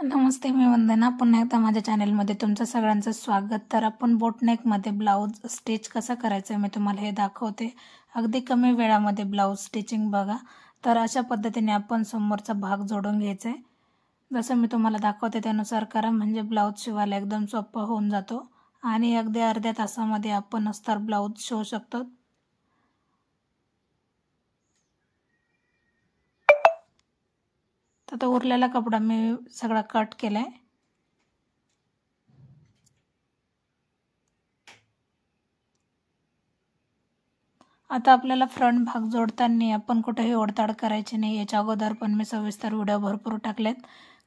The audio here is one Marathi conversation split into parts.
नमस्ते, मी वंदना. पुन्हा एकदा माझ्या चॅनलमध्ये तुमचं सगळ्यांचं स्वागत. तर आपण बोटनेकमध्ये ब्लाऊज स्टिच कसं करायचं मी तुम्हाला हे दाखवते. अगदी कमी वेळामध्ये ब्लाऊज स्टिचिंग बघा. तर अशा पद्धतीने आपण समोरचा भाग जोडून घ्यायचा आहे. जसं मी तुम्हाला दाखवते त्यानुसार करा, म्हणजे ब्लाऊज शिवायला एकदम सोपं होऊन जातो आणि अगदी अर्ध्या तासामध्ये आपण अस्तर ब्लाऊज शिवू शकतो. तर तो उरलेला कपडा मी सगळा कट केलाय. आता आपल्याला फ्रंट भाग जोडताना आपण कुठेही ओढताड करायची नाही. याच्या अगोदर पण मी सविस्तर व्हिडिओ भरपूर टाकलेत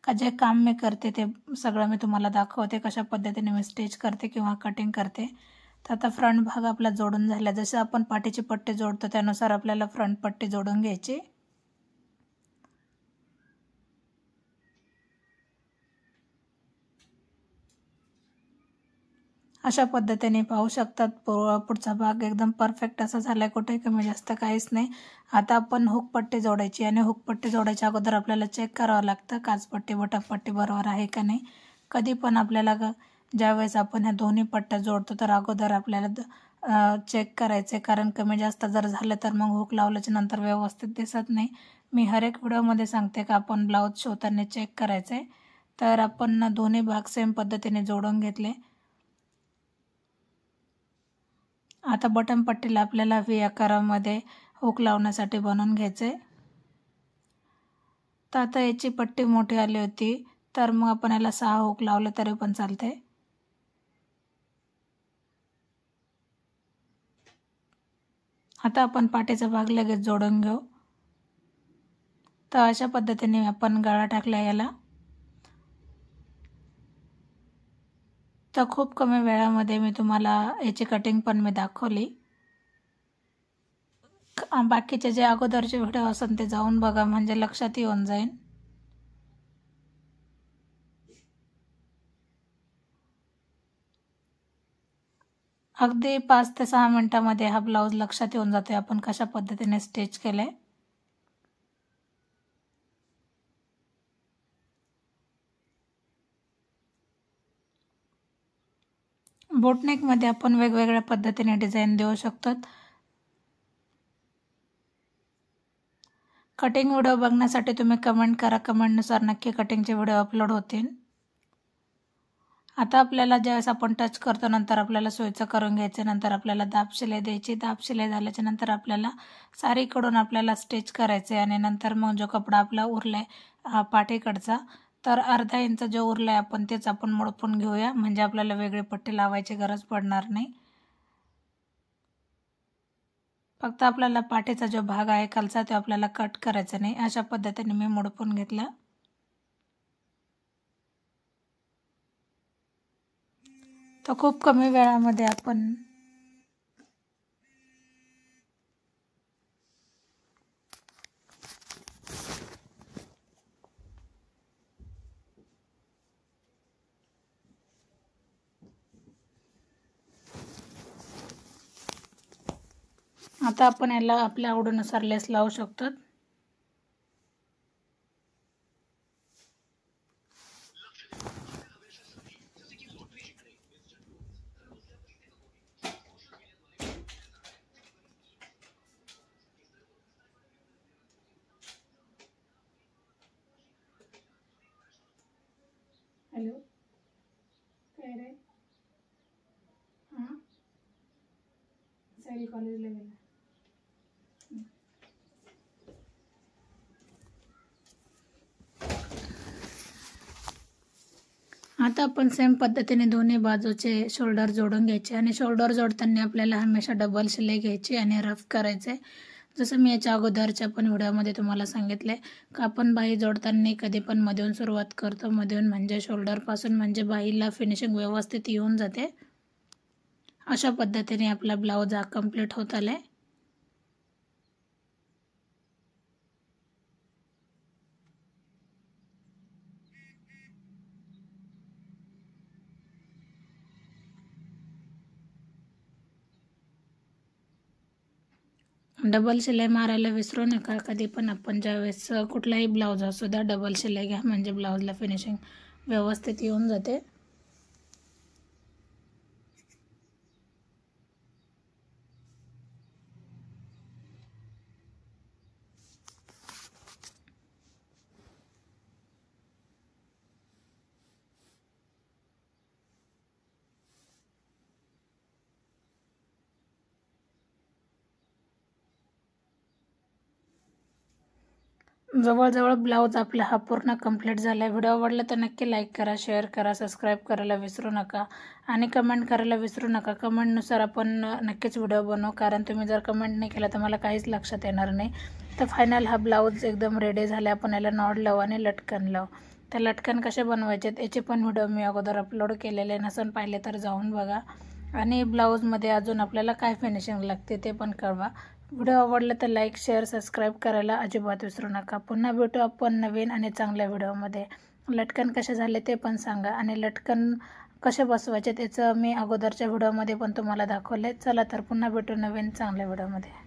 का जे काम मी करते ते सगळं मी तुम्हाला दाखवते, कशा पद्धतीने मी स्टिच करते किंवा कटिंग करते. तर आता फ्रंट भाग आपला जोडून झाला. जसं आपण पाठीची पट्टी जोडतो त्यानुसार आपल्याला फ्रंट पट्टी जोडून घ्यायची. अशा पद्धतीने पाहू शकतात पुढचा भाग एकदम परफेक्ट असा झालाय, कुठे कमी जास्त काहीच नाही. आता आपण हुक पट्टी जोडायची आणि हुक पट्टी जोडायच्या अगोदर आपल्याला चेक करावं लागतं काचपट्टी बटकपट्टी बरोबर आहे का नाही. कधी पण आपल्याला ज्यावेळेस आपण ह्या दोन्ही पट्ट्या जोडतो तर अगोदर आपल्याला चेक करायचे, कारण कमी जास्त जर झालं तर मग हुक लावल्याच्या नंतर व्यवस्थित दिसत नाही. मी हर एक व्हिडिओमध्ये सांगते का आपण ब्लाऊज शिवताना चेक करायचे. तर आपण दोन्ही भाग सेम पद्धतीने जोडून घेतले. आता बटन पट्टीला आपल्याला व्ही आकारामध्ये हुक लावण्यासाठी बनवून घ्यायचे. तर आता याची पट्टी मोठी आली होती तर मग आपण याला 6 हुक लावले तरी पण चालते. आता आपण पाठीचा भाग लगेच जोडून घेऊ. तर अशा पद्धतीने आपण गळा टाकला याला. तर खूप कमी वेळामध्ये मी तुम्हाला याची कटिंग पण मी दाखवली. बाकीचे जे अगोदरचे व्हिडिओ असेल ते जाऊन बघा, म्हणजे लक्षात येऊन जाईल. अगदी 5 ते 6 मिनिटांमध्ये हा ब्लाऊज लक्षात येऊन जातोय आपण कशा पद्धतीने स्टिच केलंय. बोटनेकमध्ये आपण वेगवेगळ्या पद्धतीने डिझाईन देऊ शकतो. कटिंग व्हिडिओ बघण्यासाठी तुम्ही कमेंट करा. कमेंटनुसार नक्की कटिंगचे व्हिडिओ अपलोड होतील. आता आपल्याला ज्यावेळेस आपण टच करतो नंतर आपल्याला सोयीचं करून घ्यायचं. नंतर आपल्याला दाब शिलाई द्यायची. दाब शिलाई झाल्याच्या नंतर आपल्याला सारीकडून आपल्याला स्टिच करायचं आहे आणि नंतर मग जो कपडा आपला उरलाय पाठीकडचा, तर अर्धा इंच जो उरलाय आपण तेच आपण मडपून घेऊया, म्हणजे आपल्याला वेगळी पट्टी लावायची गरज पडणार नाही. फक्त आपल्याला पाठीचा जो भाग आहे खालचा तो आपल्याला कट करायचा नाही. अशा पद्धतीने मी मडपून घेतला. तर खूप कमी वेळामध्ये आपण आता आपण याला आपल्या आवडीनुसार लेस लावू शकतो. हॅलो, काय रे? हां, साईल कॉलेजला गेला. आता आपण सेम पद्धतीने दोन्ही बाजूचे शोल्डर जोडून घ्यायचे आणि शोल्डर जोडताना आपल्याला हमेशा डबल शिलाई घ्यायची आणि रफ करायचे. जसं मी याच्या अगोदरच्या पण व्हिडिओमध्ये तुम्हाला सांगितले का आपण बाही जोडताना कधी पण मधून सुरुवात करतो. मधून म्हणजे शोल्डरपासून, म्हणजे बाहीला फिनिशिंग व्यवस्थित येऊन जाते. अशा पद्धतीने आपला ब्लाऊज हा कंप्लीट होत आलाय. डबल शिलाई मारायला विसरू नका. कधी पण आपण ज्यावेळेस कुठलाही ब्लाऊज असू द्या डबल शिलाई घ्या, म्हणजे ब्लाऊजला फिनिशिंग व्यवस्थित येऊन जाते. जवळजवळ ब्लाऊज आपला हा पूर्ण कंप्लीट झाला आहे. व्हिडिओ आवडला तर नक्की लाईक करा, शेअर करा, सबस्क्राईब करायला विसरू नका आणि कमेंट करायला विसरू नका. कमेंटनुसार आपण नक्कीच व्हिडिओ बनवू, कारण तुम्ही जर कमेंट नाही केलं तर मला काहीच लक्षात येणार नाही. तर फायनल हा ब्लाऊज एकदम रेडी झाला. आपण याला नॉड लावू आणि लटकन लावू. तर लटकन कसे बनवायचे याचे पण व्हिडिओ मी अगोदर अपलोड केलेले, नसून पाहिले तर जाऊन बघा. आणि ब्लाऊजमध्ये अजून आपल्याला काय फिनिशिंग लागते ते पण कळवा. व्हिडिओ आवडला तर लाईक, शेअर, सबस्क्राईब करायला अजिबात विसरू नका. पुन्हा भेटू आपण नवीन आणि चांगल्या व्हिडिओमध्ये. लटकन कसे झाले ते पण सांगा आणि लटकन कसे बसवायचे त्याचं मी अगोदरच्या व्हिडिओमध्ये पण तुम्हाला दाखवले. चला तर पुन्हा भेटू नवीन चांगल्या व्हिडिओमध्ये.